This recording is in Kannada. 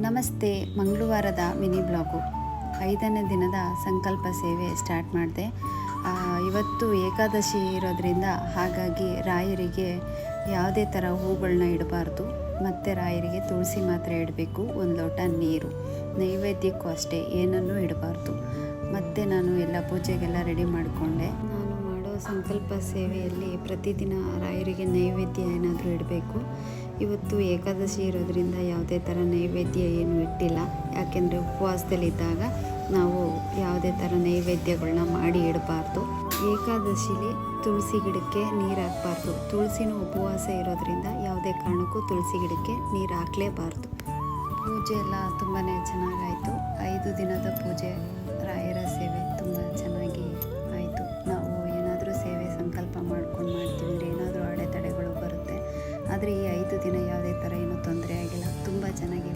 ನಮಸ್ತೆ. ಮಂಗಳವಾರದ ಮಿನಿ ಬ್ಲಾಗು 5ನೇ ದಿನದ ಸಂಕಲ್ಪ ಸೇವೆ ಸ್ಟಾರ್ಟ್ ಮಾಡಿದೆ. ಇವತ್ತು ಏಕಾದಶಿ ಇರೋದ್ರಿಂದ ಹಾಗಾಗಿ ರಾಯರಿಗೆ ಯಾವುದೇ ಥರ ಹೂಗಳನ್ನ ಇಡಬಾರ್ದು. ಮತ್ತು ರಾಯರಿಗೆ ತುಳಸಿ ಮಾತ್ರ ಇಡಬೇಕು, 1 ಲೋಟ ನೀರು. ನೈವೇದ್ಯಕ್ಕೂ ಅಷ್ಟೇ, ಏನನ್ನೂ ಇಡಬಾರ್ದು. ಮತ್ತು ನಾನು ಎಲ್ಲ ಪೂಜೆಗೆಲ್ಲ ರೆಡಿ ಮಾಡಿಕೊಂಡೆ. ನಾನು ಮಾಡೋ ಸಂಕಲ್ಪ ಸೇವೆಯಲ್ಲಿ ಪ್ರತಿದಿನ ರಾಯರಿಗೆ ನೈವೇದ್ಯ ಏನಾದರೂ ಇಡಬೇಕು. ಇವತ್ತು ಏಕಾದಶಿ ಇರೋದ್ರಿಂದ ಯಾವುದೇ ಥರ ನೈವೇದ್ಯ ಏನು ಇಟ್ಟಿಲ್ಲ. ಯಾಕೆಂದರೆ ಉಪವಾಸದಲ್ಲಿದ್ದಾಗ ನಾವು ಯಾವುದೇ ಥರ ನೈವೇದ್ಯಗಳನ್ನ ಮಾಡಿ ಇಡಬಾರ್ದು. ಏಕಾದಶಿಲಿ ತುಳಸಿ ಗಿಡಕ್ಕೆ ನೀರು ಹಾಕಬಾರ್ದು. ತುಳಸಿನೂ ಉಪವಾಸ ಇರೋದ್ರಿಂದ ಯಾವುದೇ ಕಾರಣಕ್ಕೂ ತುಳಸಿ ಗಿಡಕ್ಕೆ ನೀರು ಹಾಕಲೇಬಾರ್ದು. ಪೂಜೆ ಎಲ್ಲ ತುಂಬಾ ಚೆನ್ನಾಗಾಯಿತು. 5 ದಿನದ ಪೂಜೆ, ರಾಯರ ಸೇವೆ ತುಂಬ ಚೆನ್ನಾಗಿ ಆಯಿತು. ನಾವು ಏನಾದರೂ ಸೇವೆ ಸಂಕಲ್ಪ ಮಾಡ್ತೀವಿ ಅಂದರೆ ಏನಾದರೂ ಅಡೆತಡೆಗಳು ಬರುತ್ತೆ. ಆದರೆ ಈ 5 ದಿನ ಯಾವುದೇ ಥರ ಏನೂ ತೊಂದರೆ ಆಗಿಲ್ಲ. ತುಂಬ ಚೆನ್ನಾಗಿ